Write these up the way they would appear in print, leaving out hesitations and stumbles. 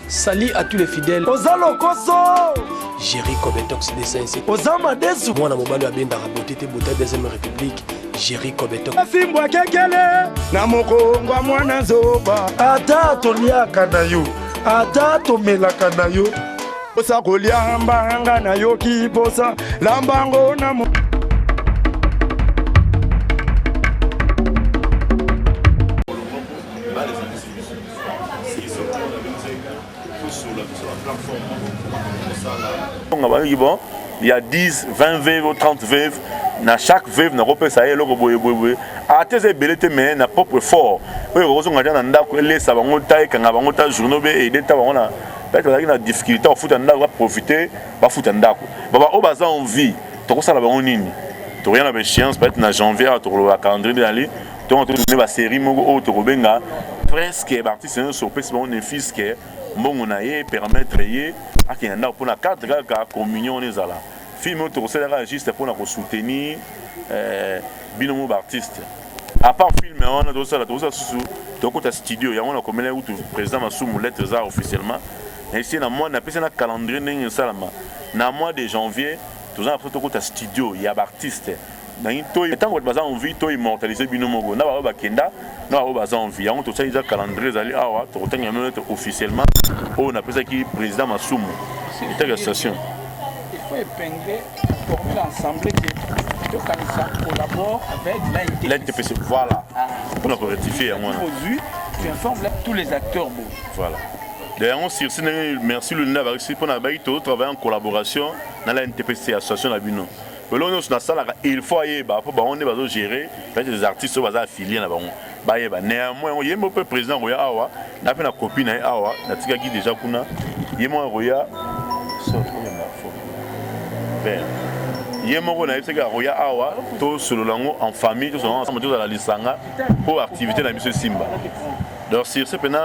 Salut à tous les fidèles. Ozalo Koso. Jerry Kobetox des Saints. Ozama Desu. Moi, Mobalo a bien raboté Bouta deuxième République. Jerry Kobetox. Fimbwa kekele. Na mokongwa mwana zoba. Ata toliaka na yo. Ata tomelaka na yo. Osa kolia mbanga na yo kiposa. Lambango na mo. Il y a 10, 20 veuves, 30 veuves. Dans chaque veuve, na repère ça y est, le boye. À tes belletés, mais na propre fort. Oui, heureusement, on a nda les savants taille quand on a journaux et des temps on a peut-être une difficulté au foot nda va profiter, va foot nda. Baba au bazar en vie, tu ça là on nini. Tu rien avec chance peut-être na janvier tu le calendrier d'aller, tu on tourner la série mogo au tu benga presque parti c'est un surprise bon un fils que bon on a permettre y à qui nda pour la carte ga communion les ala. Film autour c'est là juste pour nous soutenir binomo artiste. À part film on a tout ça sous donc au studio il y a on a comme là où président Massoumou lettres ça officiellement et ici na mois na pesa na calendrier ndenge ça na mois de janvier tout ça après tout au studio il y a artiste na to tant que baza envie to immortaliser binomo na ba kenda na ba baza envie on tout ça il y a calendrier ali awa to tanga mettre officiellement on a pesa qui président Massoumou c'est une station. Il faut épingler, former l'ensemble que ça collabore avec l'NTPC. Voilà. On a rectifié à moi. Aujourd'hui, tu informes tous les acteurs. Voilà. D'ailleurs, merci le NAV pour nous travailler en collaboration dans la NTPC, association Labino. Il faut aller, on est gérer les artistes qui sont affiliés. Néanmoins, il y a un président Roya Awa, il y a une copine Awa, il y a déjà il y a un Roya. Il y a un moment où il y a tout sur le langue en famille, tous ensemble dans la Lisanga pour activité de la mission Simba. Donc, si c'est pendant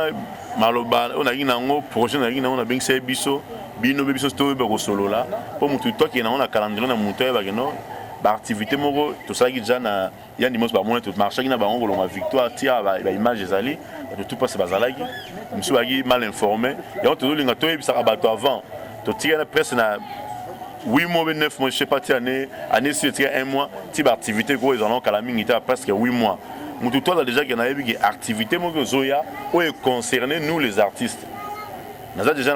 Maloba, on a un projet, on a bien fait biso, bino biso to solo là pour mon tout qui est dans la calendrier na monter ba activité moko tout ça qui déjà na ya dimanche ba moins tout marché na ba on la victoire tia ba image ezali tout passe bazalaki monsieur bagi mal informé et on tout linga to ebisa bato avant to tia na presse na 8 mois, 9 mois, je ne sais pas, année c'est 1 mois, type d'activité, ils en ont presque 8 mois. Nous, tout le monde a déjà une activité, où est concerné, nous les artistes. Nous avons déjà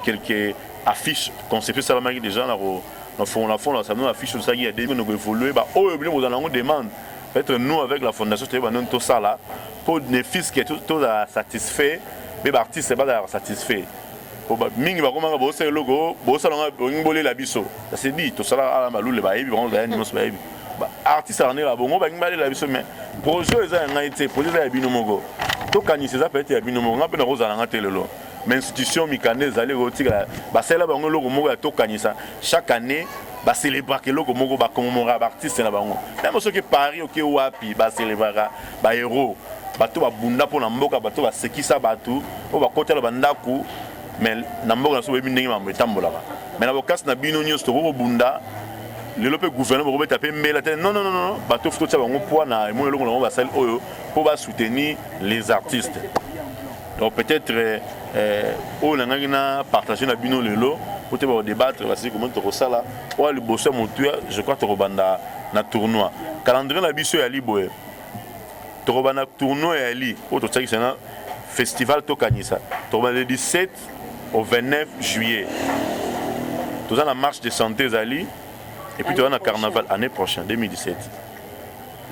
quelques affiches, conceptions, ça va déjà, nous avons affiche sur ça, il y a des gens qui ont évolué, nous avons demande. Peut-être nous, avec la fondation, nous avons tout ça là, pour des fils qui sont tous satisfaits, les artistes ne sont pas satisfaits. Mingi ba komanga bo se logo bo salanga ngbolé la biso ça c'est dit to sala ala malule ba yebi ba nimos ba yebi ba artiste arné la bongo ba ngbalé la biso mais projet eza ngaité projet ya binomogo to kanisi za peut-être ya binomogo ngape na roza nga telelo mais institution mikane zali rotika ba sala ba ngolo logo mogo ya to kanisa chaque année ba célébrer que logo mogo ba commémorer ba artiste na bango même ceux qui Paris OK wapi ba célébrer ba héros ba to ba bunda pour na mboka ba to ba sekisa ba tout o ba kotela ba ndaku mais n'ambo na so bebi ndenge mambo etambola mais na bokas na bino nyos to ko bunda le lope gouvernement ko taper mbela non bato futo tsa bango poa na mo eloko na ba sel oyo pour ba soutenir les artistes donc peut-être o na ngina partager na bino lelo pour te ba débattre parce que comment to ko sala o le bosso montua je crois to ko banda na tournoi calendrier na biso ya liboe to ko banda tournoi ya li o to tsaki sana festival to kanisa to ba le 17 au 29 juillet. Tout ça la marche de santé Zali et puis tu vas dans le carnaval l'année prochaine 2017.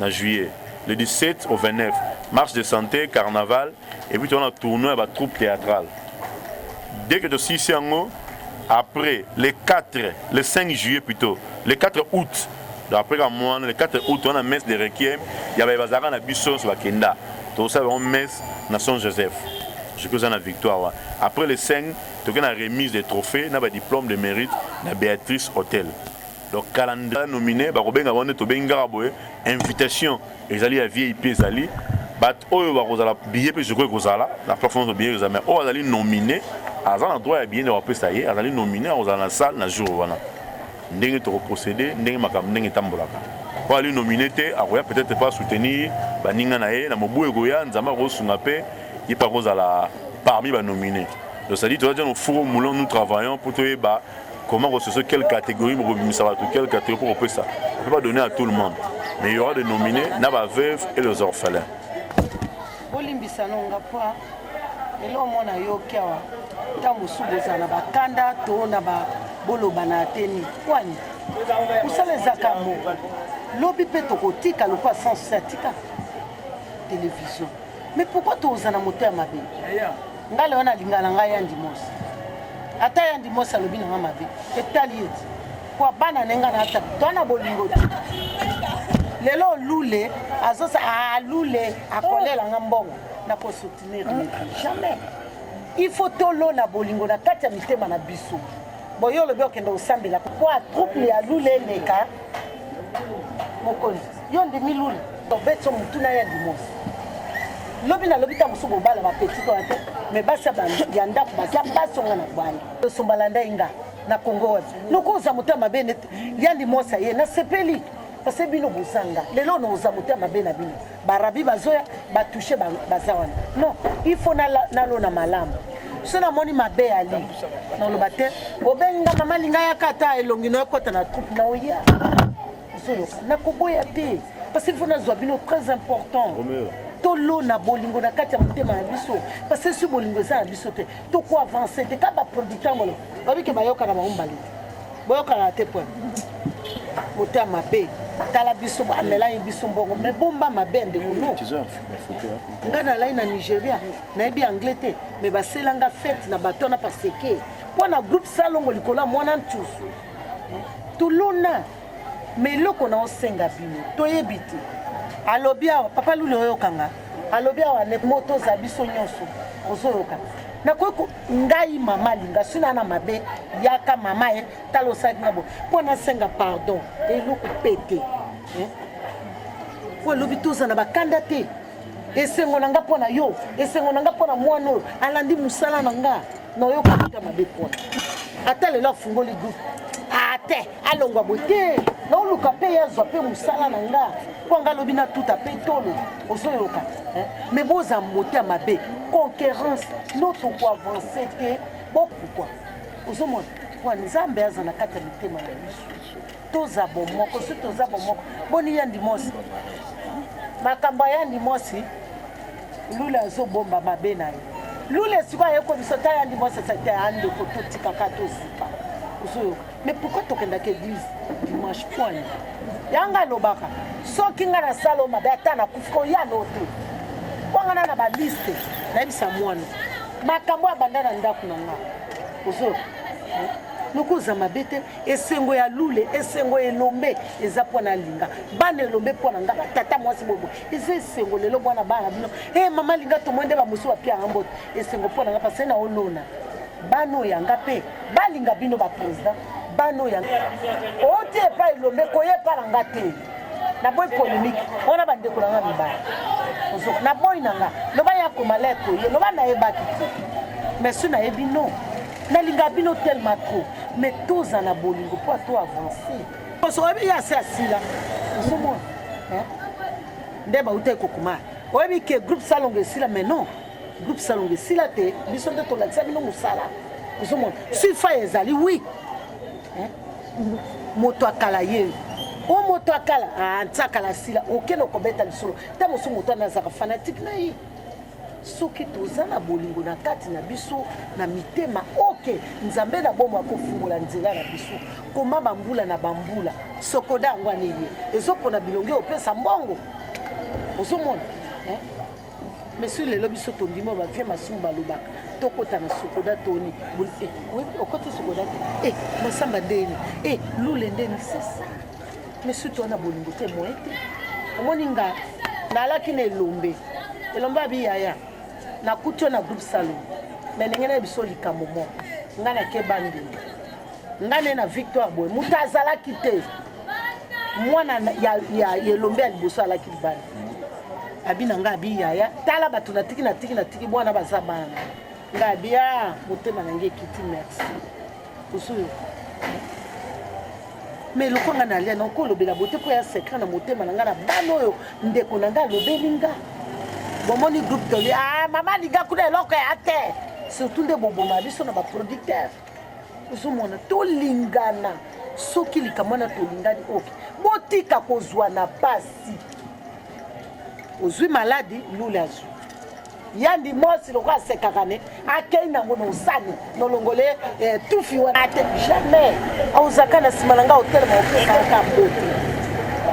En juillet, le 17 au 29 marche de santé, carnaval et puis tu vas dans le tournoi de la troupe théâtrale. Dès que tu es ici en haut, après le 4, le 5 juillet plutôt, le 4 août, après le 4 août on a la messe de Requiem, il y avait Bazara na Bisson sur la Kenda. Tout ça on messe na Saint Joseph. Je crois que c'est la victoire. Après les 5, tu as la remise des trophées, tu as diplôme de mérite de Béatrice Hôtel. Donc, calendrier nominé, tu as invitation, ils allaient à VIP, ils allaient. billet, je crois que la plateforme de billet, mais ils allaient nominé, ils ont droit à billet de ça y est, ils allaient nominé, ils allaient dans la salle, dans le jour. Ils ont procédé, ils ont tambolaka. Pour aller nominer, peut-être pas soutenir, ils ont mobu egoya, ils ont il n'y a pas de parmi les nominés. Donc ça dit, tu vas dire, nous travaillons pour te dire comment ressourcer quelle catégorie, quelle catégorie pour ça. On ne peut pas donner à tout le monde. Mais il y aura des nominés, la veuve et les orphelins. Elo mona yo kiawa tamu suboza na bakanda to na ba bolo banateni kwani usale zakamo lobi peto kotika lo pas sans satika télévision mais pourquoi tu osana moteur mabe ngale wana lingala ngai ya ndimos ata ya ndimos alobi na mabe etali kwa bana nenga na ata tona bolingo lelo lule azosa lule akolela ngambongo na pour soutenir jamais il faut tolo na bolingo na kati ya mitema na biso boyo lobi okenda osambela kwa troupe ya lule neka mokoli yo ndimi lule tobeto mutuna ya dimos lobi na lobi ta musubo bala ba petit ko ate mais basa ba ya ndako basa basonga na bwana sombalanda inga na Congo lokoza mutama bene ya ndimosa ye na sepeli parce que bino bozanga lelo no oza mutama bene bino barabi bazoya ba toucher bazawana non il faut na lona malamu sona moni mabe ali na lo bate obenga mama linga ya kata elongi no kota na troupe na oya solo na koboya te parce qu'il faut na zo bino très important tolo na bolingo na kati ya mutema na biso parce que si bolingo za na biso te to ko avancer te ka ba producteur ngolo babi ke bayoka na maombali boyoka na te point mutema pe tala biso amela biso mbongo mais bomba mabende ngono ngana lai na Nigeria na bi Angleterre mais baselanga fête na bato na paseke pona groupe salongo likola mwana ntusu tulona mais loko na osenga bino toyebiti alobia papa lule oyokanga alobia wa ne moto za biso nyonso ozoyoka na ko ngai mama linga sina na mabe yaka mama talo sakinga bo pona senga pardon eloko pete ko lobi toza na bakanda te esengo nanga pona yo esengo nanga pona mwana oyo alandi musala nanga no yo ka mabe pona ata lelo fungoli groupe ate alongwa bote no luka pe yazo pe musala nanga kwanga lobi na tuta pe tolo ozoyoka mais boza moté mabe concurrence notre pour avancer que bon pourquoi ozomona kwa nzambe azana kata mitema na biso toza bomoko so toza bomoko boni ya ndimosi makamba ya ndimosi lula zo bomba mabe na ye lula sikwa yeko bisota ya ndimosi sate ande ko totika kato sipa ozoyoka mais pourquoi tokenda ke église dimanche point yanga lobaka soki nga na saloma bata na kufiko ya noto kwanga na ba liste na bisa mwana makambo abandana ndako na nga ozo nukuza mabete esengo ya lule esengo elombe eza pona linga bana elombe pona nga tata mwasi bobo eza esengo lelo bwana bana bino mama linga to mwende ba musu apia ambo esengo pona nga pasena olona bano yanga pe balinga bino ba president bano yanga ote pa elombe koye para nga te na boy polémique on a bande ko nga mibaya ozo na boy nanga no ba ya ko maleko ye no ba na ebaki mais suna ebino na linga bino tellement trop mais tous en abolingo pour toi avancer parce que ya c'est asila ozo mo ndeba uté ko kuma oyebi ke groupe salongo sila mais non groupe salongo sila te biso de to la bino musala ozo mo si fa ezali oui moto akala ye o moto akala antsakala sila okeno kobeta lisolo ta mosu moto anazaka fanatique na ye soki toza na bolingo na kati na biso na mitema oke nzambe na bomo akofungola nzela na biso koma bambula na bambula sokoda yango ane ye ezopona bilongi opesa mbongo ozomona monsieur lelo biso tondimo bavie masumu balobaka tokota na sokoda toni okoti sokoda te masamba ndeni lule ndeni c'est ça monsieur to na bolingo te moye te omoni nga nalaki na elombe abiyaya na kutyo na groupe salon mais ndenge na biso likambo moko nga na ke bande nga ne na victoire boy muta azalaki te mwana ya elombe ya liboso alaki bande abina nga abiyaya tala bato na tiki bwana baza bana nga abia motema na nge kiti merci usuyo mais le konga na lena ko lobela bote ko ya secret na motema na nga na bano yo ndeko na nga lobelinga bomoni groupe toli ah mama linga kuna eloko ya te surtout nde boboma biso na baproducteur ozomona tolingana soki likamwana tolingani oke botika kozwa na pasi ozwi maladi lule azwi yandi mosi loko asekaka ne akei nango na osani nolongole tufi wana ate jamais aozaka na nsima na nga otelema opesaka mbote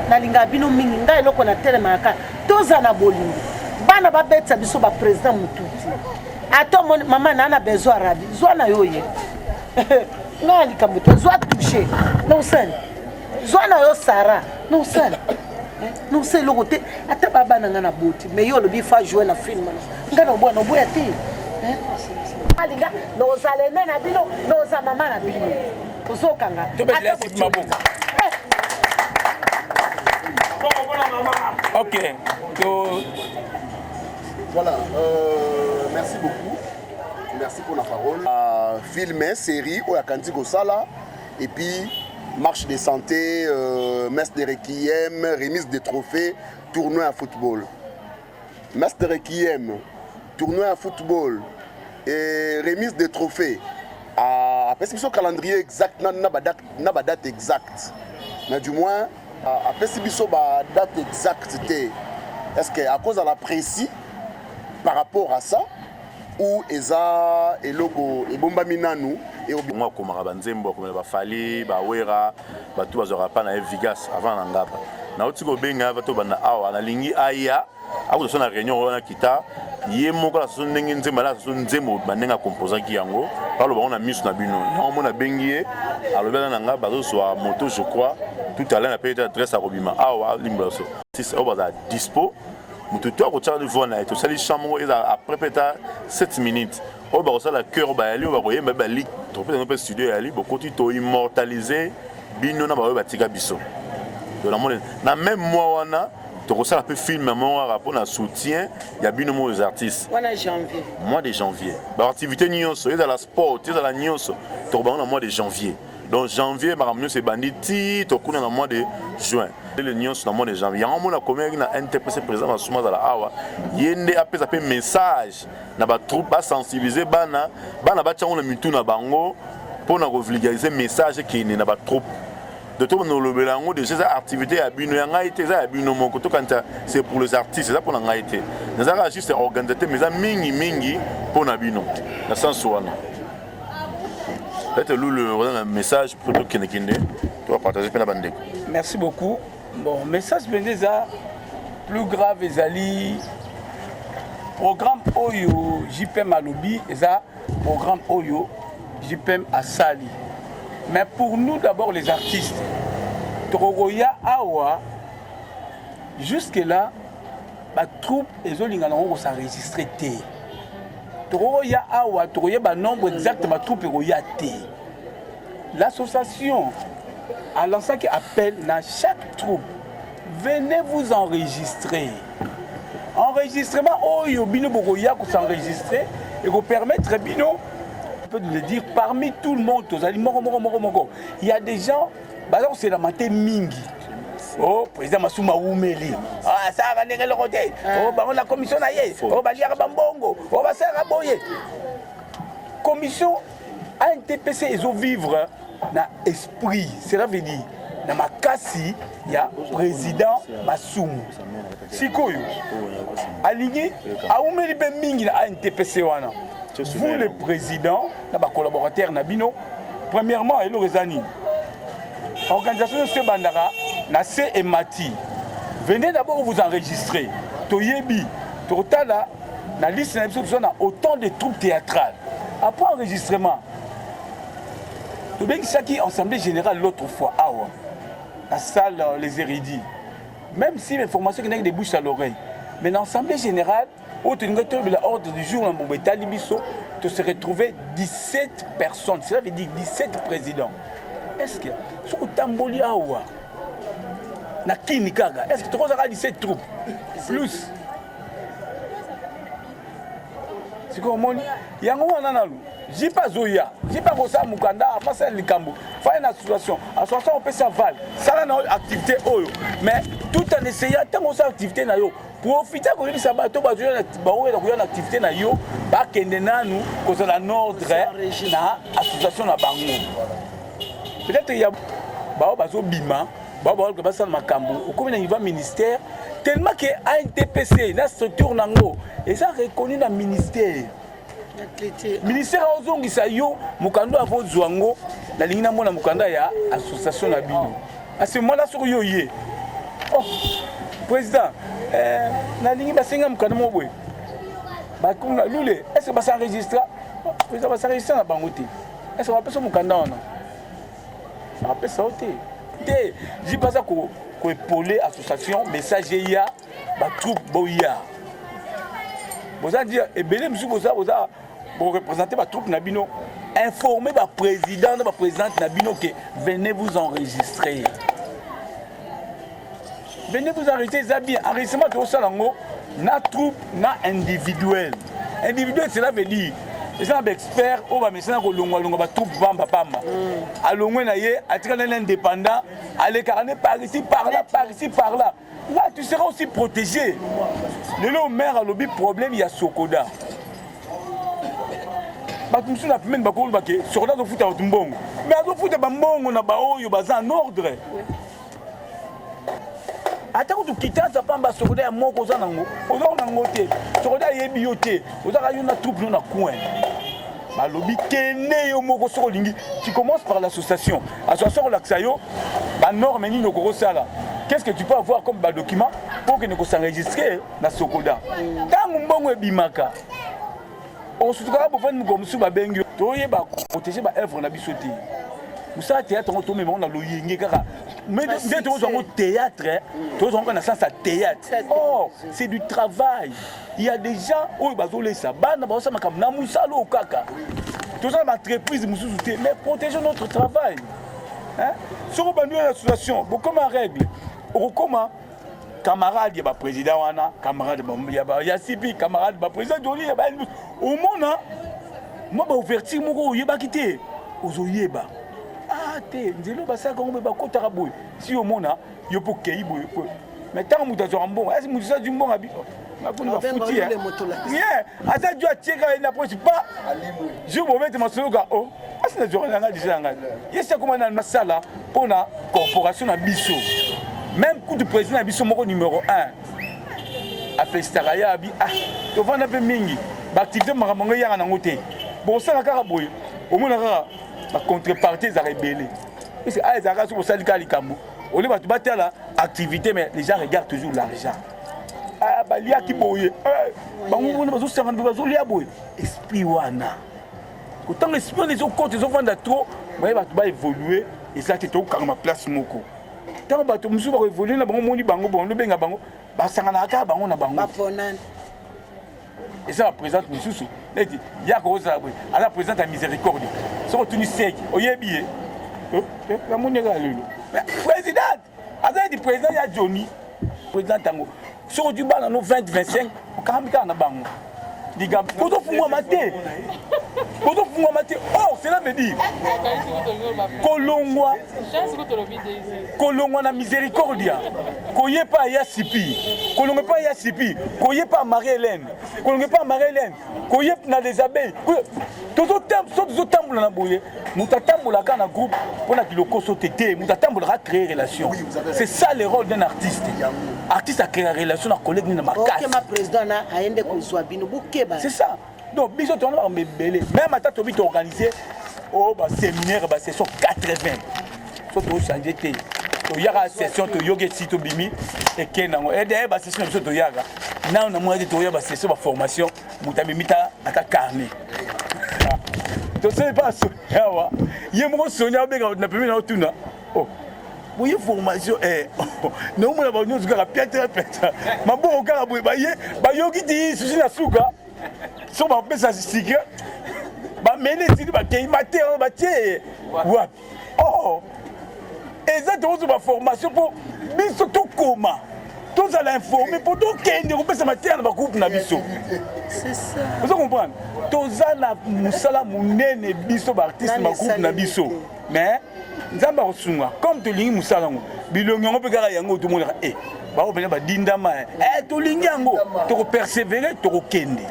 nalinga bino mingi ngai eloko na telemaka toza na bolingo bana babetisa biso baprésident motuti ata mama na ana besoin arabi zwa na yo ye ngai likambo te zwa touche na osani zwa na yo sara na osani non c'est le côté ata baba na ngana boti mais yo le bi fa jouer na film ngana bwana boya ti alinga no zale na bino no za mama na bino ozokanga ata maboko OK voilà merci beaucoup merci pour la parole film série ou akanti ko sala et puis marche de santé, messe de requiem, remise de trophées, tournoi à football. Messe de requiem, tournoi à football et remise de trophées. Après, c'est un calendrier exact, n'a pas date exacte. Mais du moins, après, c'est une date exacte. Est-ce qu'à cause de la précis par rapport à ça, ou eza eloko ebomba minanu et moi comme rabanzembo comme ba fali ba wera ba tu bazora pa na vigas avant na ngapa na otiko benga ba to bana awa na lingi aya ako so na réunion wana kita yemo ko la so ndenge nzemba la so nzemo banenga composant ki yango parlo ba on a mis na bino on mona bengie alobela na ngaba zo so moto je crois tout à l'heure na peut-être adresse à robima awa limbaso si au baza dispo mututo ko tshana vona et to sali chambre après peut-être 7 minutes au ba ça la cœur ba ali ba ko yemba ba li to peut être studio ali beaucoup to immortaliser bino na ba ba tika biso de la monde na même moi wana to ko ça un peu film moi rapport na soutien ya bino mo aux artistes wana janvier mois de janvier ba activité nyonso et dans la sport et dans la nyonso to ba na mois de janvier donc janvier ma ramener c'est banditi to kuna na mois de juin le nyonso na mois de janvier yango mona combien na interprète présent na suma za la awa yende apesa pe message na ba troupe ba sensibiliser bana ba tsango na mitu na bango pour na vulgariser message qui ne na ba troupe de tout no lobelango de ces activités à bino ya ngaite za bino moko to kanta c'est pour les artistes c'est ça pour na ngaite na za juste organiser mais ça mingi pour na bino na sens wana peut-être le message pour tout Kenekinde tu vas partager pe na bande. Merci beaucoup. Bon, message beneza plus grave ezali programme Oyo JPM Alobi eza programme Oyo JPM Asali. Mais pour nous d'abord les artistes Torogoya Awa jusque là ba troupe ezolinga nango s'enregistrer té. Torogoya Awa Torogoya ba nombre exact ma troupe Roya té. L'association a lancé un appel dans chaque troupe. Venez vous enregistrer. Enregistrement, oh, Bino Bogoya pour s'enregistrer et vous permettre, Bino, on peut le dire, parmi tout le monde, il y a des gens, c'est la maté Mingi. Oh, président Massouma Oumeli. Ah, ça va aller le côté. Oh, la commission naïe. Oh, Baliara Bambongo. Oh, Bassara Boye. Commission ANTPC, ils ont vivre dans l'esprit. Cela veut dire, dans ma cassi, il y a président Massoum. Sikoyo. Aligné, à Oumeli Mingi à ANTPC. Vous, le président, dans collaborateur Nabino, premièrement, il y a organisation de ce bandara, Nassé et Mati. Venez d'abord vous enregistrer. Toyebi, Totala, la liste on a autant de troupes théâtrales. Après enregistrement, Tobek Saki, Assemblée Générale l'autre fois, la salle Les Érudits. Même si l'information qui des bouches à l'oreille. Mais dans l'Assemblée Générale, l'ordre du jour, tu se retrouver 17 personnes. Cela veut dire 17 présidents. Est-ce que sur le Tamboli Awa, na Kinikaga, est-ce que tu as 17 troupes plus? C'est comme il y a un moment j'ai pas Zoya, j'ai pas Rosa Mukanda, après ça Likambo. Faire une association, on peut ça val. Ça a une activité oyo. Mais tout en essayant tant que ça activité na yo profiter koyebisa bato bazoya na activité na yo bakende nanu kozala n'ordre na association na bango peut-être ya bao bazobima bao basala makambo okomi na niveau ministère tellement que ANTPC la structure nango eza reconnu na ministère ministère ozongisa yo mokando avozwa ngo nalingi namona mokanda ya association na bino à ce moment là soko yo ye oh président nalingi basenga mokanda mo boye bakuna lule est-ce que basenregistre président basenregistre na bango te est-ce que bapesa mokanda wana bapesa o te ji pasa ko épauler association message ya batroupe boya boza dire ebele msu boza pour représenter batroupe na bino informer ba président na ba présidente na bino que venez vous enregistrer. Venez vous enregistrer, ça bien. Enregistrement de Osalango, na troupe, na individuel. Individuel, cela veut dire, les gens experts, on va mettre dans le ba troupe bamba bamba. Alongwe na ye, attirer l'indépendant, aller carner par ici, par là, par ici, par là. Là, tu seras aussi protégé. Le maire a le problème, il y a Sokoda. Batumsu na pimene bakolo bake Sokoda zo futa mbongo. Mais azo futa mbongo na baoyo baza en ordre. Ata ko tukitaza pamba Sokoda ya moko za nango. Oza na ngote. Sokoda yebi yote. Oza ka yona troupe na coin. Balobi kene yo moko soko lingi. Tu commences par l'association. Association relaxa yo ba norme ni noko sala. Qu'est-ce que tu peux avoir comme document pour que ne s'enregistrer na Sokoda. Tango mbongo ebimaka. On se trouve pour faire nous comme sous babengi. Toye ba protéger ba œuvre na bisoté. Musa théâtre on tombe on a loyenge kaka. Mais dès que on théâtre, tous on a sens à théâtre. Oh, c'est du travail. Il y a des gens où bazo les sabana ba sama kam na musalo kaka. Tous ça entreprise musu mais protéger notre travail. Hein? Sur une association, beaucoup de règles. Comment camarade ya président wana, camarade ya Sipi, camarade ba président Joli ya ba au monde moi ba ouverture moko yeba kité ozoyeba. Ah te nzelo ba saka ngombe ba kotaka boy. Si au monde yo po kei boy. Mais tant muta zo mbongo, est-ce muta zo mbongo abi? Makuni ba futi ya. Yeah, ata jo atcheka na poche pas. Je vous mets ma sologa oh. Est-ce que je nga déjà nga. Yesa comment na masala pour la corporation na biso. Même coup de président na biso moko numéro 1. A festaraya abi ah, to vanda pe mingi. Ba activité makambo ya na ngote. Bon ça na kaka boy. Au moins na ba contrepartie za rebelle. C'est ah za ka so salika likambo. On les va te battre là activité mais les gens regardent toujours l'argent. Ah ba lia ki boye. Ba ngomona bazo 50 bazo lia boye. Esprit wana. Autant l'esprit les autres comptes ils ont vendu trop, mais va évoluer et ça c'est tout quand ma place moko. Tant ba to musu va évoluer na bango moni bango bango benga bango ba sangana ka bango na bango. Ba ponane. Et ça représente mususu. Il dit ya ko za boye. Ala présente la miséricorde. So tuni sec. Oyebi la monega lelo. Président. Ada di président ya Johnny. Président tango. So du ba na no 20 25 kamika na bango. Diga poto fumwa maté. Poto fumwa maté. Oh, cela veut dire Kolongwa na miséricordia. Koye pa ya Sipi. Kolongwe pa ya Sipi. Koye pa Marie-Hélène. Kolongwe pa Marie-Hélène. Koye na les abeilles. Toto tambola na boye. Mutatambola ka na groupe pour na kiloko sotété. Mutatambola créer relation. C'est ça le rôle d'un artiste. Artiste a créé relation na collègue ni na makasi. OK ma président na aende ko swabino bukeba. C'est ça. Donc, biso to na mbele. Même ata to bito organiser oh ba séminaire ba session 80. So to changer té. To yaka session to yoga sito bimi et kenango. Et derrière ba session biso to yaka. Na na moi to yaba session ba formation mutabimita ata carnet. To c'est pas ça. Yawa. Yemo sonya benga na pemi na otuna. Oh. Vous avez formation non moi ba nous ka piatra peta. Mambo ka ba ye ba yogi di susi na suka. So ba pesa sticker. Ba mene ti ba kei maté ba tie. Wa. Oh. Exactement sur ma formation pour biso to koma. Tous à l'informer pour tout kende ko pesa maté na ba groupe na biso. C'est ça. Vous comprenez? Tous à la musala munene biso ba artiste ma groupe na biso. Mais nzamba kosunga comme tolingi musala ngo bilongi ngo pe kaka yango to monaka ba obele ba dindama tolingi yango to ko persévérer to ko kende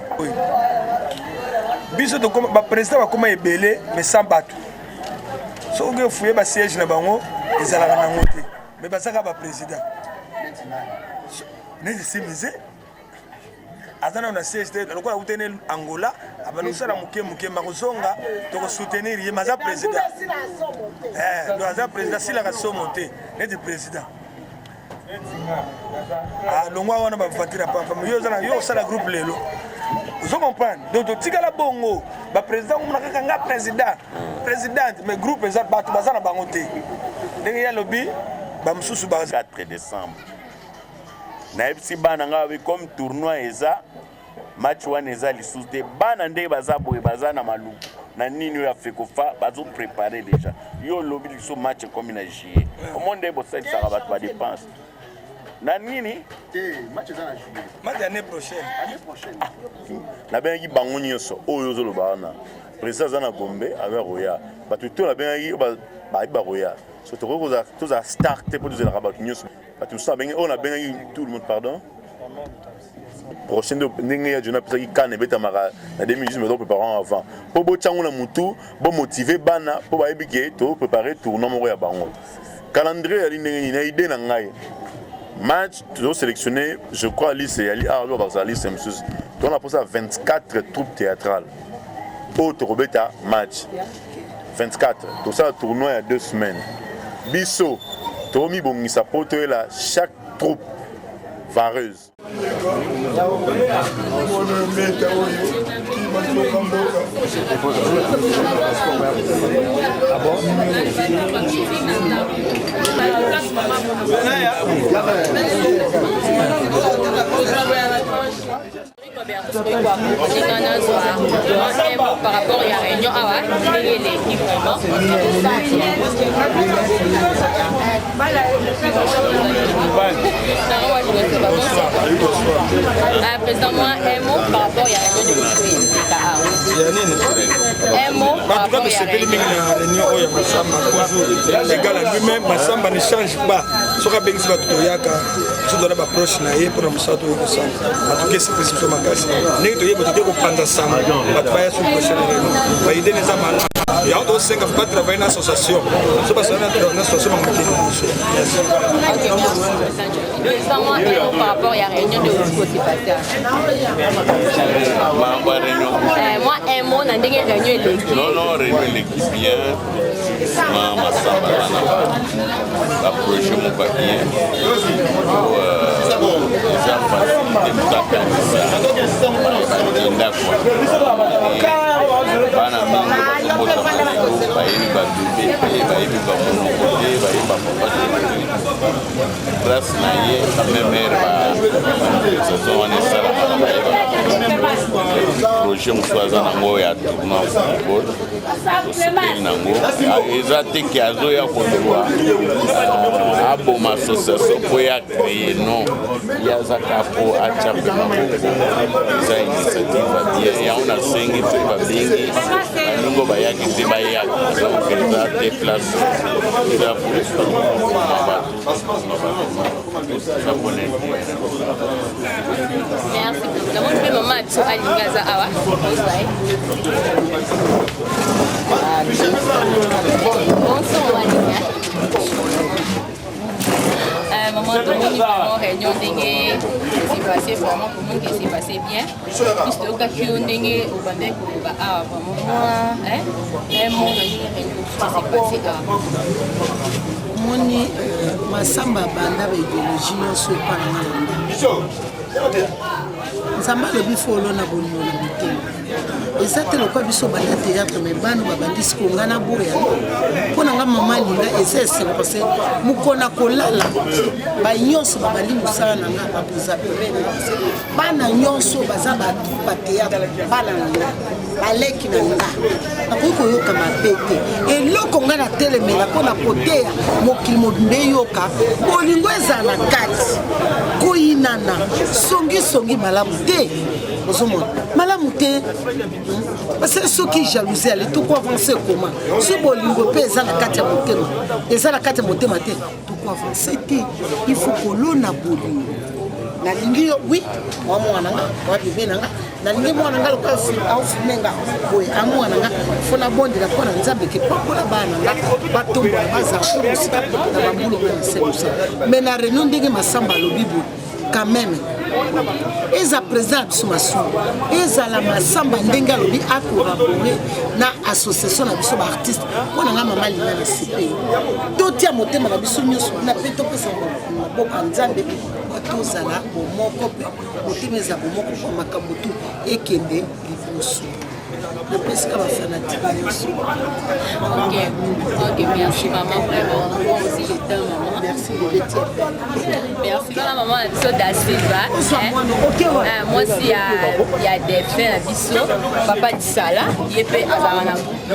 biso to comme ba président ba koma ebele mais sans bateau so que fouiller ba siège na bango ezalaka na ngote mais basaka ba président nezi simize azana na siège de lokola utene Angola abanusala muke makozonga to ko soutenir ye maza président do aza président sila ka somonter nezi président longwa wana ba fatira pa yo zana yo sala groupe lelo vous comprenez donc tika la bongo ba président on a nga présidente mais groupe ezat ba bazana bangote ndenge ya lobby ba mususu ba 4 décembre na epsi bana nga comme tournoi eza match wana eza lisusu te bana ndenge baza boye baza na maluku na nini ya fekofa bazo préparer déjà yo lobby liso match comme na juillet au monde bo ça ça va pas dépense na nini match eza na juillet match l'année prochaine na bengi bango nyonso oyo zo lobana président za na Gombe avec Roya batu to na bengi ba Roya so to ko za start pour nous la rabat nyonso batu so bengi on a bengi tout le monde pardon prochaine ndenge ya jona pesa ki kane beta mara na 2018 mais préparant avant po bo tsango na mutu bo motiver bana po ba ebike to préparer tournoi mo ya bango calendrier ya ndenge na idée na ngai match toujours sélectionné je crois Alice et Ali Arlo Barzali Msus on a posé 24 troupes théâtrales autre robeta match 24 tout ça tournoi il y a 2 semaines biso Tomi bongisa poto là chaque troupe vareuse par rapport à la réunion président moi un mot par rapport à la réunion un mot par rapport à la réunion Massamba ne change pas. Soka bengi ba tutoyaka, so dona ba proche na ye pour musato ko samba. Atuke se précision makasi. Ngi to ye ba tuke ko panda samba. Ba tbaya sur prochaine réunion. Ba idée ne zamana. Ya auto senga pas travailler na association. So ba sana na association makini. Président moi un mot par rapport à la réunion de Côte moi un mot na ndenge réunion élective. Non réunion élective bien. Ma samba la prochaine mon papier ça facilite tout à fait bana mingi bayebi babebe bayebi bamonokode bayebi bapapa place na ye amemere saison wana esalaka projet mosusu aza nango ya tournoi football tosepeli nango eza te ke azoya kozwa aboma association po ya créer non ye azaka po atya mpe maboko eza initiative abie yango nasengi mpe babengi baningo bayaki te bayaki donc eza te place eza maman tout le monde vraiment réunion ndenge s'est passé vraiment pour moi que c'est passé bien puisque au cas où ndenge au bandé ko ba vraiment moi un mot na réunion s'est passé moni masamba banda ba idéologie nyonso epana na nzamba lobi folo na bonimo na mitema eza te lokwa biso banda théâtre me bana babandisi konga na boya mpo na nga mama linga eza esengo parce mokona kolala banyonso babandi mosala na nga baboza pembeni bana nyonso baza batroupe ya théâtre bana na nga baleki na nga nakoki koyoka mabe te eloko nga na telemela mpo na koteya mokili mobimbe yoka bolingo eza na kati koyinana songisongi malamu te ozomona malamu te parce que soki jalousie ale toko avance koma so bolingo mpe eza na kati ya motema eza na kati ya motema te toko avance te il faut kolona bolingo nalingi yo oui mwana nga wa bebe nanga nalingi mwana nga lokola aufilme nga boye amwana nga fona bondela mpona nzambe ke pakola bana nga batombola bazala mpe mosika na bambulu nga na semosa mais na réunion ndenge masamba alobi boye quand même eza président biso masumu ezala masamba ndenge alobi akorabore na association na biso baartiste mpona nga mama linga na sipe totia motema na biso nyonso na mpe topesa maboka nzambe tozala bomoko mpe motema eza bomoko mpo makambo tu ekende liboso napesika bafanatike nyonso. Ok, merci maman, vraiment. Moi aussi je t'aime maman. Merci Lobeti. Merci maman na biso da Silva. Moi aussi il y a des frères na biso, papa Disala, ye pe azala na groupe.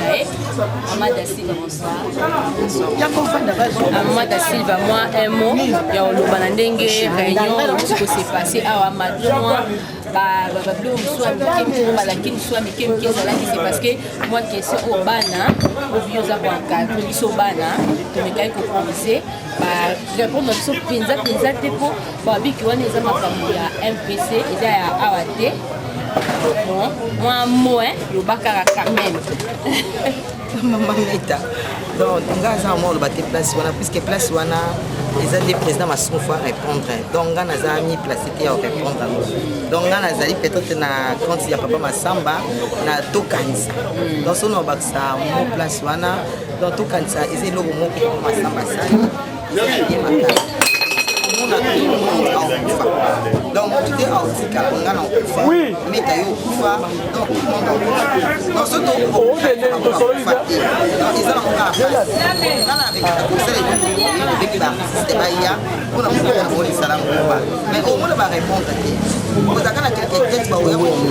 Maman da Silva bonsoir. Ya confanda ba. Maman da Silva moi un mot ya oloba na ndenge réunion qui s'est passé à Madrid. C'est parce que moi question au bana au vieux abanka biso bana to me kai ko proposer ba répondre biso penza te po ba biki wana eza makambo ya MPC eza ya awate bon moi moi yo bakara quand même maman meta donc ngaza mo le baté place wana puisque place wana les des présidents masumu fois répondre donc nga naza mi placé te ya répondre donc nga nazali peut-être na compte ya papa Masamba na tokanisa donc so no baksa mo place wana donc tokanisa eze logo mo papa Masamba sana ya makasi donc tu es article on a oui mais tu as eu kufa donc on se trouve au ils ont encore avec la conseil avec l'artiste Bahia on a beaucoup de salam mais au moins va répondre vous avez la quelqu'un qui va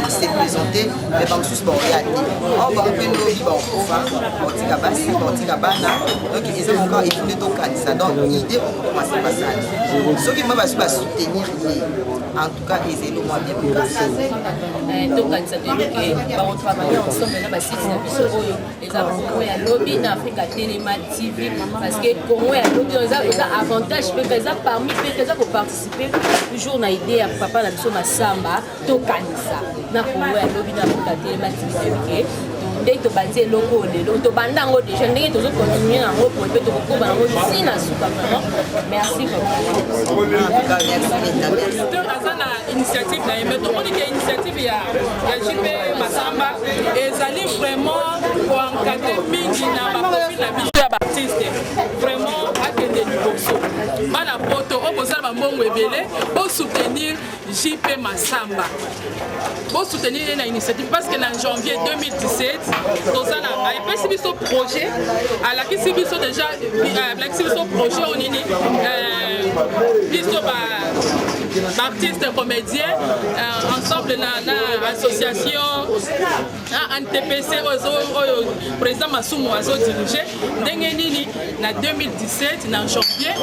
se présenter mais pas sous bon réalité on va ouvrir nos vies bon kufa botika basi botika bana donc ils ont encore étudié donc ça donc l'idée on commence par ça ceux qui m'ont soutenir en tout cas ils ont moins bien donc ça veut dire que on travaille ensemble na basisi na biso oyo eza Congo ya lobby na Africa Téléma TV parce que Congo ya lobby eza avantage pe eza parmi pe eza ko participer toujours na idée ya papa na biso Masamba to kanisa na Congo ya lobby na Africa Téléma TV ndenge tobanzi eloko lelo tobanda yango déjà ndenge tozokontinue yango po mpe tokokoba yango si na suka vraiment merci aza na initiative na yembe tomoni ke initiative ya JP Masamba ezali vraiment koencadre mingi na baprofil na biso ya baartiste vraiment akende liboso bana poto oyo bozala bambongo ebele bosoutenir JP Masamba bosoutenir ye na initiative parce que na janvier 2017 tozala epesi biso projet alakisi biso déjà alakisi biso projet onini biso artistes comédiens ensemble na association NTPC oyo président Masumu azo diriger ndenge nini na 2017 na janvier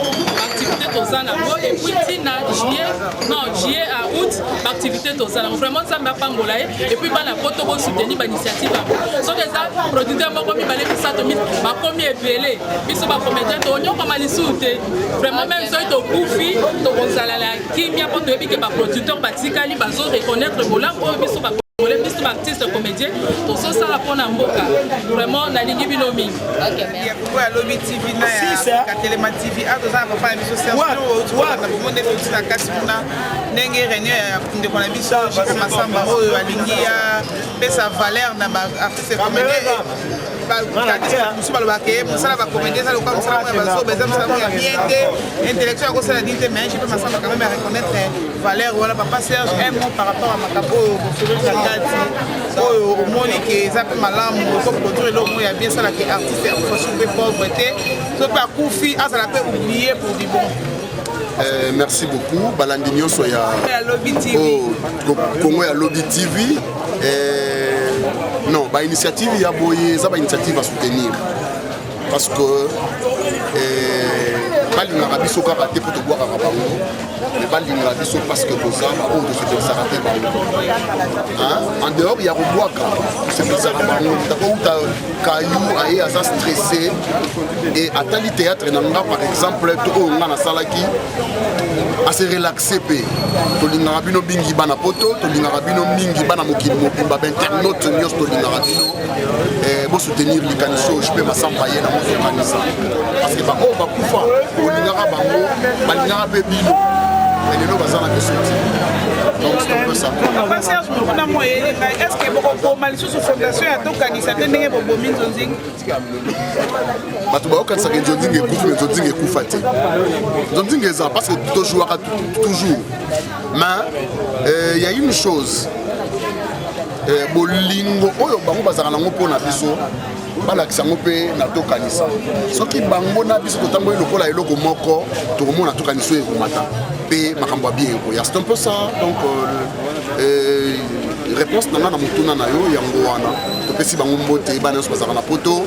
activité tozana bo et puis na juillet à août activité tozana vraiment ça m'a pambola et puis bana poto bo soutenir ba initiative so déjà producteur moko mi balé ça to mi ba premier belé biso ba comédien to nyoko malisute vraiment même so to kufi to kozala la kimia poto ebike ba producteur batikali bazo reconnaître bolango biso ba les pistes d'artistes comédiens, tout ça la pour Namboka. Vraiment, on a dit bino mingi. Ok, merci. Pourquoi lobby TV na ya Téléma TV a besoin de faire biso service tu vois na monde de la kasuna ndenge réunion ya ndeko na biso JP Masamba oyo alingi ya pesa valeur na ba artiste comédien musu balobake mosala bacomédien eza lokola mosala moya bazoba eza mosala moya bien te intellectuel akosala dini te mais JP Masamba quand même à reconnaître valeur voilà papa Serge un mot par rapport à makambo oyo na kati oyo omoni ke eza mpe malamu koproduire eloko moyo ya bien esalaka artiste akofasu mpe pauvre te so mpe akufi azala mpe oublié pour du bon. Merci beaucoup balandi nyonso ya Congo ya Lobby TV Non, bah initiative il y a boyé, ça bah initiative à soutenir parce que balinga biso ka raté pour te boire à bango mais balinga biso parce que ça on de se faire rater bango hein en dehors il y a boaka c'est bizarre bango d'accord ta caillou aye asa stressé et à tali théâtre nanga par exemple to nga na salaki à se relaxer pe to linga bino bingi bana poto to linga bino mingi bana mokili mobimba internaute nyos to linga bino bo soutenir l'ikanisho je peux masamba yena mo kanisa parce que ba o ba kufa olingaka bango balingaka mpe bino elelo baza na kesoti donc c'est un peu ça Serge mokuna moyele ngai est ce que bokoboma lisusu fondation ya tokanisa te ndenge bobomi nzonzingi bato baokanisaka nzonzingi ekufi me nzonzingi ekufa te nzonzingi eza parce que tojouaka toujours mais il y a une chose bolingo oyo bango bazaka nango mpona biso balakisa yango mpe na tokanisa soki bango na biso totamboyi lokola eloko moko tokomona tokanisa oyo ekomata mpe makambo ya bien ekoya c'est un peu ça donc réponse nanga na motuna na yo yango wana topesi bango mbote bana nyonso bazalaka na poto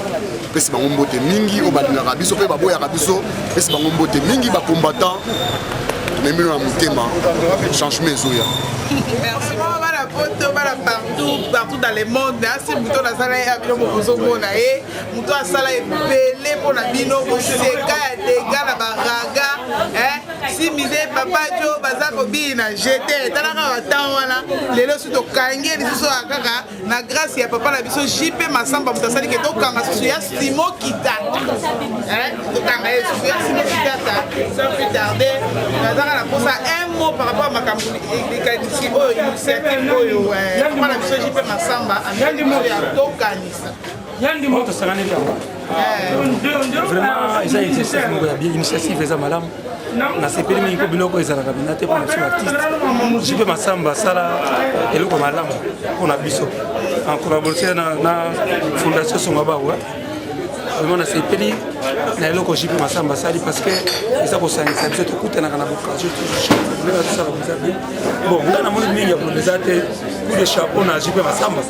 topesi bango mbote mingi oyo balingaka biso mpe baboyaka biso topesi bango mbote mingi bacombattant tomemino na motema changement ezoya. Merci beaucoup, voilà, partout dans le monde. Si vous avez un salaire, vous avez un salaire belé pour la bino, vous avez des gars, la baraga. Si misé, papa Joe, Bazako Bina, j'étais, les lois sont au Kangé, les sont à Kaka, na grâce à papa la biso, JP Massamba, vous avez dit que tout Kanga, c'est Simo qui date. Tout Kanga, c'est Simo qui date. Sans plus tarder, nous avons pour ça un mot par rapport à ma campagne. Initiative oyo kama na biso jipe masamba andi mo ya tokanisa yandi moto sangane byango vraiment eza exercice moko ya bien initiative eza malamu na sepeli mingi ko biloko ezalaka bina te mpona biso artiste jipe masamba asala eloko malamu mpona biso en collaboration na fondation Songabawa vraiment na sepeli na eloko jipe masamba asali parce que eza kosangisa biso tokutanaka na boccasion tosala koza bien bon nga namoni mingi ya koleza te coup de chapeau na jipe masamba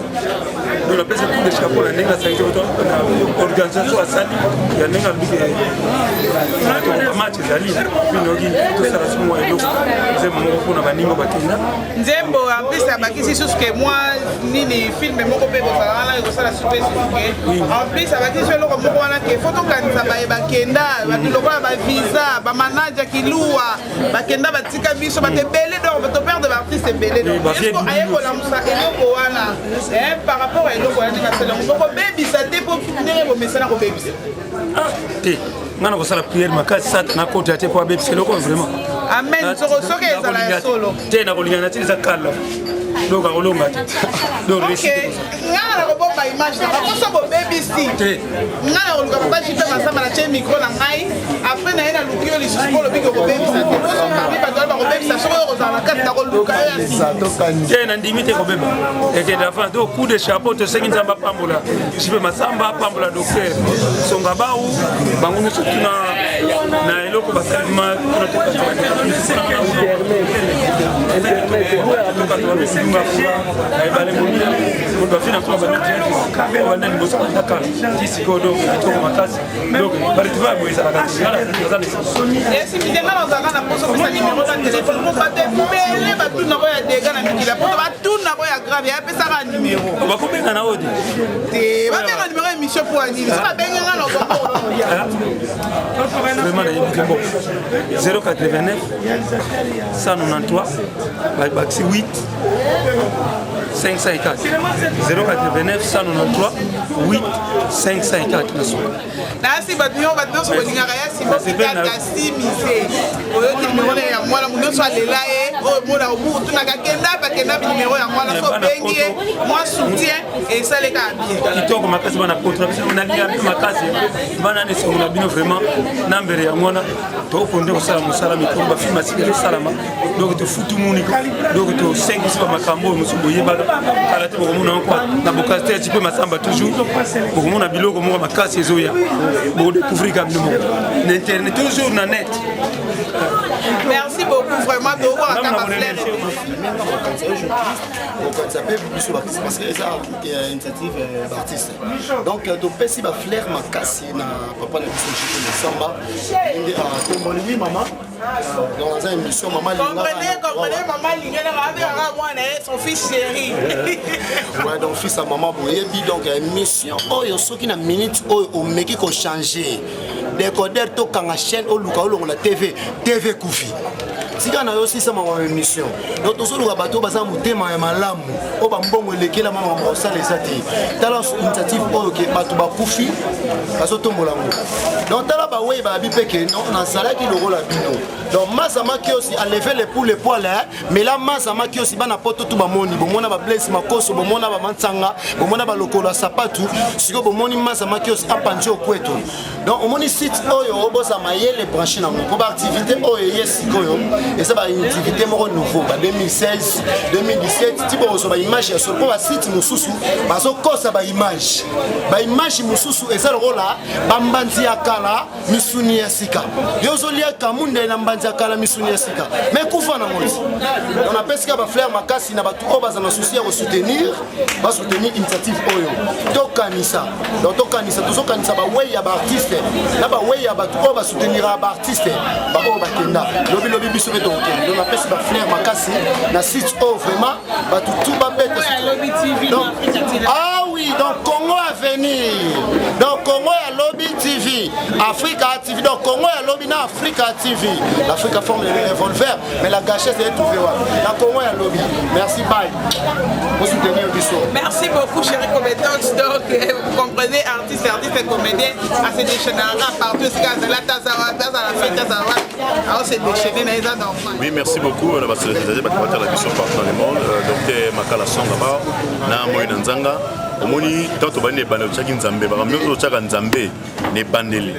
donc napesa coup de chapeau na ndenge asangisi na organisation asali ya ndenge alobike match ezali binoki tosala somo eloko nzembo moko mpona baningo bakenda nzembo ampesi abakisi susu ke mwa nini filme moko mpe kozala wana ekosala super suke ampesi abakisi eloko moko wana ke fo tokanisa baye bakenda bato lokola bavisa bamanaja kiluwa bakenda batika biso bato ebele donc toperde baartiste ebele donc ayekolamusa eloko wana par rapport a eloko wana ndenge asala yango bokobebisa te mpo ndenge bomesana kobebisa te nga na kosala priere makasi sata nakota te mpo abebisa eloko vraiment amen soki ezala ya solo te nakolingana te eza kala donc akolonga te donc nga na kobomba image na bakoso bobebisi nga na koluka papa jipe masamba na tie micro na ngai apres na ye na luki yo lisusu mpo olobiki okobebisa te posokami bato wana bakobebisa soki oyo kozala na kati na koluka yo ya te nandimi te kobeba ekende avant donc coup de chapeau tosengi nzambe apambola jipe masamba apambola docteur Songabawa bango nyonso tuna na eloko basalima bafina tuna banani liboso bandaka tisiko donc kitoko makasi donc baritiva boye ezalaka esibidenga nazalaka na poso kopesa nimero na telefone po bato ebele batunako ya dega na mikila poto batunako ya grave yapesaka nimero bakobenga na ode te babenga nimero ya émission po anini so babengenga na vraiment nayebi bon 089 193 baxi 8 504 089 193 8 504 nasi bato nyonso bolingaka ya simokitata simise oyoki nimero ya mwana nyonso alela ye oyo mona obukutunaka kenda binimero ya mwana so obengi ye mwa soutien esaleka bien kitoko makasi bana poto nalinga makasi bana nesengo na bino vraiment na mbere ya mwana tokonde kosala mosala mikolo bafilme asikeli esalama donc tofutu muni donc tosengisi bamakambo oyo mosusu boyebaka kala te bokomona nkwa na bokasi te jipe masamba toujours bokomona biloko moko makasi ezoya bokodécouvrir ka bino moko na internet toujours na net. Merci merci beaucoup vraiment de voir à ta fleur. Parce que c'est une initiative d'artiste. Donc, tu peux si flair ma casse na papa na biso de samba. Oui, maman. Dans une émission, maman. Comprenez, maman, son fils chéri. Ouais, donc fils à maman Boyebi, donc émission. Oh, il y a qui na minute au meki ko changer. Décodeur to kanga chaîne au luka au la TV Koufi. Si on a aussi ça ma émission. Donc tous les bateaux basant mutema ya malamu. O ba mbongo lekela mama mosa les ati. Tala initiative o ke bato ba Koufi. Baso tombola ngo. Donc tala ba wey ba bipeke non na sala ki logo la bino. Donc Masama qui aussi a levé les poules les poils là, mais là Masama qui aussi bana poto tout ba moni, bon mona ba bless makoso, bon mona ba mansanga, bon mona ba lokola sapatu, siko bon moni Masama qui aussi a pancho kweto. Donc on moni site oyo obosa mayele branché na mo ba activité oyo yesiko yo et ça ba une activité mo nouveau ba 2016 2017 tipo so ba image sur ba site mususu ba so kosa ba image mususu et ça le là ba mbanzi akala misuni yasika yo zolia kamunde na mbanzi akala misuni yasika mais kufa na moti on appelle ça ba fleur makasi na ba tout o ba za na souci à soutenir initiative oyo tokanisa donc tokanisa tozokanisa ba way ya ba artiste na ba way ya ba tout o ba soutenir ba artiste ba o ba kenda lobi biso beto on appelle ça ba fleur makasi na site o vraiment ba tout ba bête donc ah oui donc Congo à venir donc Congo à Lobby TV Africa TV donc Congo à Lobby na Africa TV l'Afrique forme le revolver mais la gâchette est trouvée la Congo à Lobby merci bye pour soutenir biso merci beaucoup chéri Cometox donc vous comprenez artiste et comédien à se déchaîner partout ce cas là tazawa la fête tazawa alors c'est déchaîné na eza normal. Oui merci beaucoup on va se détailler ba la mission partout dans le monde docteur Makala Songa ba na moyo nzanga omoni tato bane bane chaki nzambe ba myo chaka nzambe ne bandeli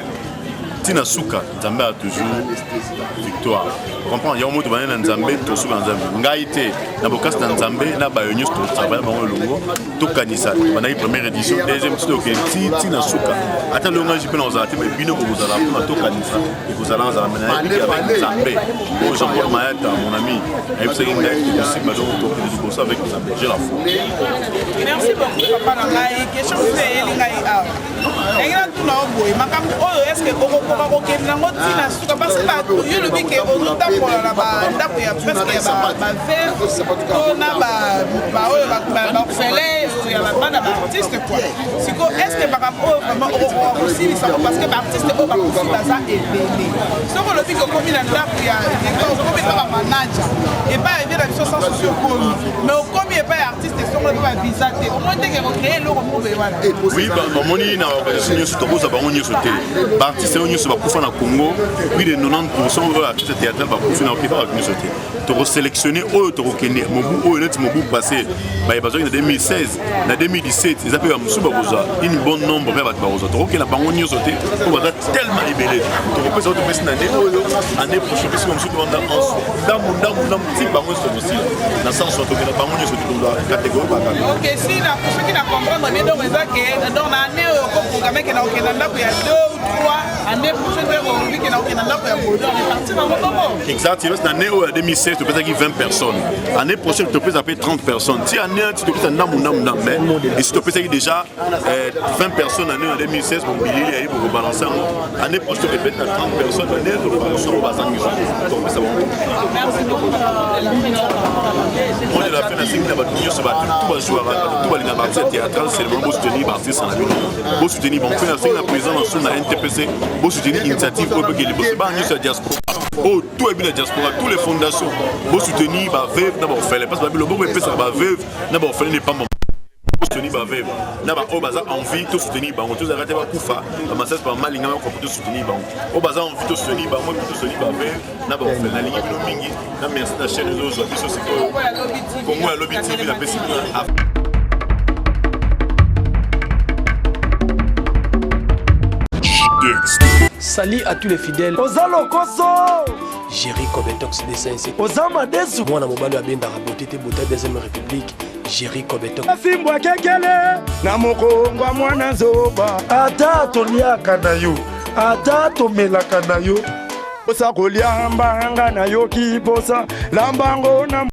tina suka nzambe a toujours victoire on comprend ya moto bane nzambe to suka nzambe ngaite na bokas na nzambe na ba yonyo to travailler bango longo to kanisa bana première édition deuxième to ke tina suka ata longa jipe na ozati mais bino ko zala pour to kanisa et vous allez en amener avec nzambe au Jean-Paul Mayata mon ami et vous savez que aussi ba donc to ça avec nzambe j'ai la foi. Merci beaucoup papa na ngai question c'est elingai a engela tuna oboy makambo oyo est-ce que okokokende nango tina suka parce que yo lobi ke ozotambola na bandako ya presque ya bavere to na oyo baorphelin ya bana baartiste quoi siko est-ce que makambo oyo vraiment okosilisa parce que baartiste oyo bakosi baza ebele soko olobi ke okomi na ndako ya okomi na bamanager epai ebi na biso sans souci okomi mais okomi epai artiste soko ebi bavisa te omoi ndenge kocrée eloko mobe wana oui bamoni na organisation nyonso tokoza bango nyonso te baartiste oyo nyonso bakufa na Congo plus de 90% oyo artiste théâtral bakufi na okipa bato nyonso te tokosélectionne oyo tokokende mobu oyo neti mobu passé bazwaki na 2016 na 2017 eza mpe bamosusu bakozwa une bonne nombre mpe bato bakozwa tokokenda bango nyonso te po baza tellement ebele tokopesa oyo topesi na nde oyo ane prochain pesi bamosusu tobanda anso ndambu ti bango nyonso tokosila na sanso tokenda bango nyonso tokozwa catégorie bakaka ok si na soki na comprendre bien donc eza ke donc na ane oyo okoprograme ke na okenda ndako ya 2 ou 3 ane prochain mpe okolobi ke na okenda ndako ya bodor eparti nango bongo exact il reste na ane oyo ya 2016 topesaki 20 personnes année prochaine topesa pe 30 personnes ti ane ti topesa ndambu mais et si topesaki déjà 20 personnes année en 2016 pour bilili ayi pour balancer année prochaine peut-être 30 personnes année de promotion au bazangi donc ça va merci beaucoup on est la fin de la série de tout va jouer tout va les artistes théâtral c'est le bon soutenir artistes en avenir bon soutenir bon faire la président dans la NTPC bon soutenir initiative pour que les boss ba ñu sur diaspora oh tout est bien la diaspora toutes les fondations bon soutenir ba veuve d'abord faire parce que le bon peut ça ba veuve d'abord faire n'est pas soutenir ba veuve na ba o baza envie to soutenir ba on tous arrêter ba kufa ba message par malinga ko to soutenir ba o baza envie to soutenir ba moi to soutenir ba veuve na ba faire na ligne no mingi na merci na chaîne de autres biso c'est Congo à Lobby TV la pesi Salut à tous les fidèles. Ozalo Koso. Jerry Cometox dessin ici. Ozama Desu. Moi na mobali ya benda rabotete bota deuxième république. Jerry Cometox. Simbwa kekele na mokongwa mwana zoba. Ata toliaka na yo. Ata tomelaka na yo. posa kolia mbanga na yoki posa lambango na